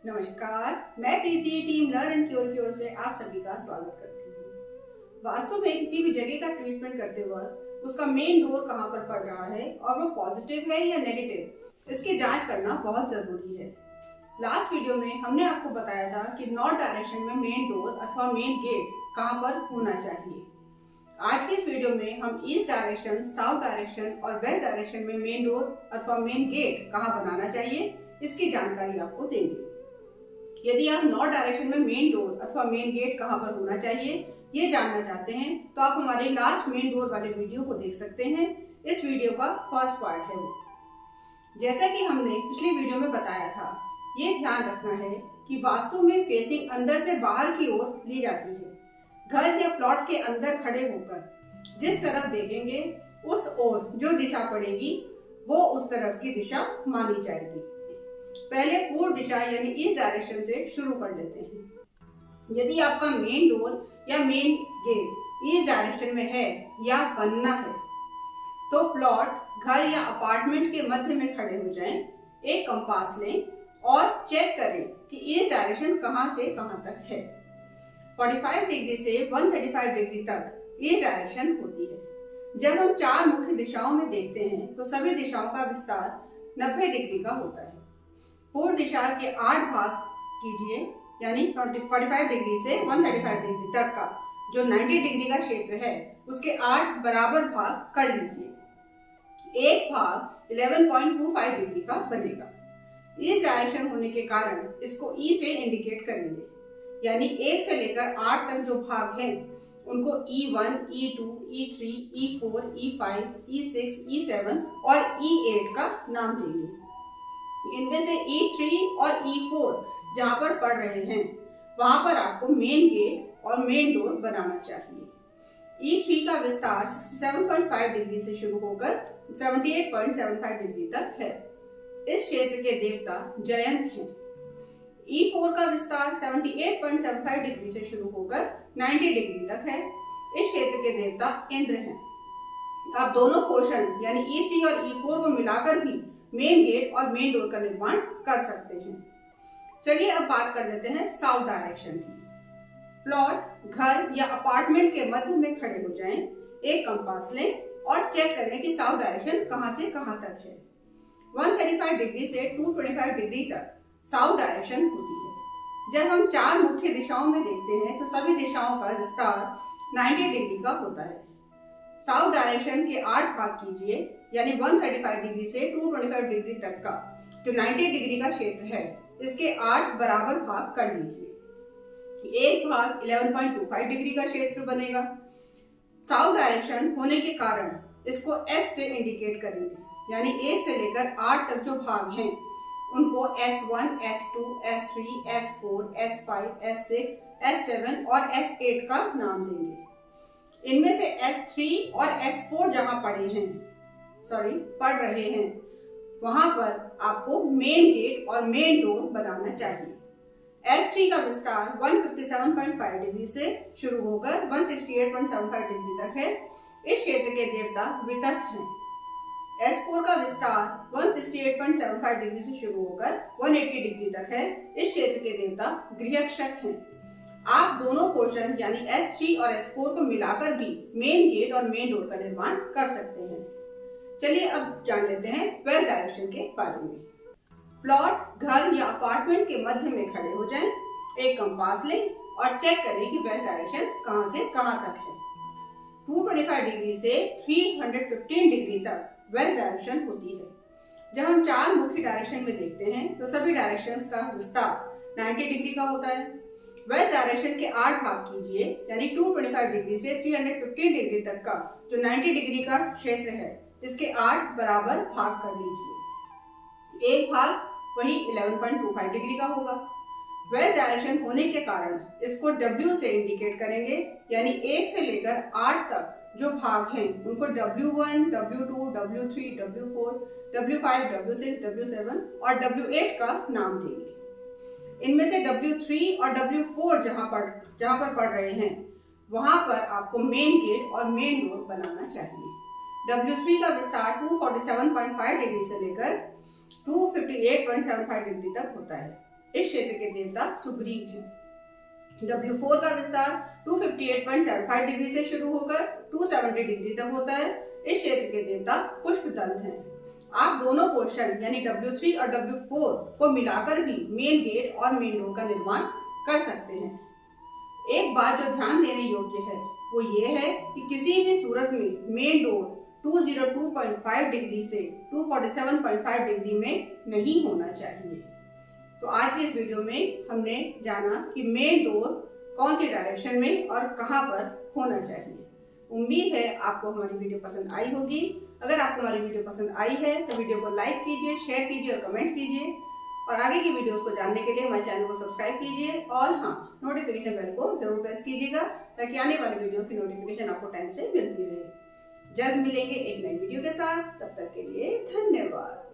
नमस्कार, मैं प्रीति team learn and cure की ओर से आप सभी का स्वागत करती हूँ। वास्तव में किसी भी जगह का ट्रीटमेंट करते वक्त उसका मेन डोर कहाँ पर पड़ रहा है और वो पॉजिटिव है या नेगेटिव, इसकी जांच करना बहुत जरूरी है। लास्ट वीडियो में हमने आपको बताया था कि नॉर्थ डायरेक्शन में मेन डोर अथवा मेन गेट कहाँ पर होना चाहिए। आज के इस वीडियो में हम ईस्ट डायरेक्शन, साउथ डायरेक्शन और वेस्ट डायरेक्शन में मेन डोर अथवा मेन गेट कहाँ बनाना चाहिए, इसकी जानकारी आपको देंगे। यदि आप नॉर्थ डायरेक्शन में मेन डोर अथवा मेन गेट कहाँ पर होना चाहिए ये जानना चाहते हैं तो आप हमारे लास्ट मेन डोर वाले वीडियो को देख सकते हैं। इस वीडियो का फर्स्ट पार्ट है वो। जैसा कि हमने पिछली वीडियो में बताया था, ये ध्यान रखना है कि वास्तु में फेसिंग अंदर से बाहर की ओर ली जाती है। घर या प्लॉट के अंदर खड़े होकर जिस तरफ देखेंगे उस ओर जो दिशा पड़ेगी वो उस तरफ की दिशा मानी जाएगी। पहले पूर्व दिशा यानी ईस्ट डायरेक्शन से शुरू कर लेते हैं। यदि आपका मेन डोर या मेन गेट ईस्ट डायरेक्शन में है या बनना है तो प्लॉट, घर या अपार्टमेंट के मध्य में खड़े हो जाएं, एक कंपास लें और चेक करें कि ईस्ट डायरेक्शन कहां से कहां तक है। 45 डिग्री से 135 डिग्री तक ईस्ट डायरेक्शन होती है। जब हम चार मुख्य दिशाओं में देखते हैं तो सभी दिशाओं का विस्तार 90 डिग्री का होता है। पूर्व दिशा के 8 भाग कीजिए, यानी 45 डिग्री से 135 डिग्री तक का जो 90 डिग्री का क्षेत्र है उसके 8 बराबर भाग कर लीजिए। एक भाग 11.25 डिग्री का बनेगा। ईस्ट डायरेक्शन होने के कारण इसको ई से इंडिकेट करेंगे, यानी 1 से लेकर 8 तक जो भाग हैं उनको E1, E2, E3, E4, E5, E6, E7 और E8 का नाम देंगे। इनमें से E3 और E4 जहां पर पड़ रहे हैं वहां पर आपको मेन गेट और मेन डोर बनाना चाहिए। E3 का विस्तार 67.5 डिग्री से शुरू होकर 78.75 डिग्री तक है। इस क्षेत्र के देवता जयंत हैं। E4 का विस्तार 78.75 डिग्री से शुरू होकर 90 डिग्री तक है। इस क्षेत्र के देवता इंद्र हैं। आप दोनों पोर्शन यानी E3 और E4 को मिलाकर भी मेन गेट और मेन डोर का निर्माण कर सकते हैं। चलिए अब बात कर लेते हैं साउथ डायरेक्शन की। प्लॉट, घर या अपार्टमेंट के मध्य में खड़े हो जाएं, एक कंपास लें और चेक करें कि साउथ डायरेक्शन कहां से कहां तक है। 135 डिग्री से 225 डिग्री तक साउथ डायरेक्शन होती है। जब हम चार मुख्य दिशाओं में देखते हैं तो सभी दिशाओं का विस्तार 90 डिग्री का होता है। साउथ डायरेक्शन के 8 भाग कीजिए, यानी 135 डिग्री से 225 डिग्री तक का जो 90 डिग्री का क्षेत्र है इसके 8 बराबर भाग कर लीजिए। एक भाग 11.25 डिग्री का क्षेत्र बनेगा। साउथ डायरेक्शन होने के कारण इसको S से इंडिकेट करेंगे, यानी 1 से लेकर 8 तक जो भाग हैं उनको S1, S2, S3, S4, S5, S6, S7 और S8 का नाम देंगे। इनमें से S3 और S4 जहां पड़ रहे हैं वहां पर आपको मेन गेट और मेन डोर बनाना चाहिए। S3 का विस्तार 157.5 डिग्री से शुरू होकर 168.75 डिग्री तक है। इस क्षेत्र के देवता वितथ हैं। S4 का विस्तार 168.75 डिग्री से शुरू होकर 180 डिग्री तक है। इस क्षेत्र के देवता गृहक्षक हैं। आप दोनों पोर्शन यानी S3 और S4 को मिलाकर भी मेन गेट और मेन डोर का निर्माण कर सकते हैं। चलिए अब जान लेते हैं वेस्ट डायरेक्शन के बारे में। प्लॉट, घर या अपार्टमेंट के मध्य में खड़े हो जाएं, एक कंपास लें और चेक करें कि वेस्ट डायरेक्शन कहां से कहां तक है। 225 डिग्री से 315 डिग्री तक वेस्ट डायरेक्शन होती है। जब हम चार मुख्य डायरेक्शन में देखते हैं तो सभी डायरेक्शंस का विस्तार 90 डिग्री का होता है। वेस्ट डायरेक्शन के 8 भाग कीजिए, यानी 225 डिग्री से 315 डिग्री तक का जो 90 डिग्री का क्षेत्र है इसके 8 बराबर भाग कर लीजिए। एक भाग वही 11.25 डिग्री का होगा। वेस्ट डायरेक्शन होने के कारण इसको W से इंडिकेट करेंगे, यानी 1 से लेकर 8 तक जो भाग हैं उनको W1, W2, W3, W4, W5, W6, W7 और W8 का नाम देंगे। इनमें से W3 और W4 जहां पर पढ़ रहे हैं वहां पर आपको मेन गेट और मेन डोर बनाना चाहिए। W3 का विस्तार 247.5 डिग्री से लेकर 258.75 डिग्री तक होता है। इस क्षेत्र के देवता सुग्रीव हैं। W4 का विस्तार 258.75 डिग्री से शुरू होकर 270 डिग्री तक होता है। इस क्षेत्र के देवता पुष्पदंत हैं। आप दोनों पोर्शन यानी W3 और W4 को मिलाकर भी मेन गेट और मेन डोर का निर्माण कर सकते हैं। एक बात जो ध्यान देने योग्य है वो ये है कि किसी भी सूरत में मेन डोर 202.5 डिग्री से 247.5 डिग्री में नहीं होना चाहिए। तो आज के इस वीडियो में हमने जाना कि मेन डोर कौन सी डायरेक्शन में और कहां पर होना चाहिए। उम्मीद है आपको हमारी वीडियो पसंद आई होगी। अगर आपको हमारी वीडियो पसंद आई है तो वीडियो को लाइक कीजिए, शेयर कीजिए और कमेंट कीजिए और आगे की वीडियोस को जानने के लिए हमारे चैनल को सब्सक्राइब कीजिए और हाँ, नोटिफिकेशन बेल को जरूर प्रेस कीजिएगा ताकि आने वाले वीडियोस की नोटिफिकेशन आपको टाइम से मिलती रहे। जल्द मिलेंगे एक नई वीडियो के साथ, तब तक के लिए धन्यवाद।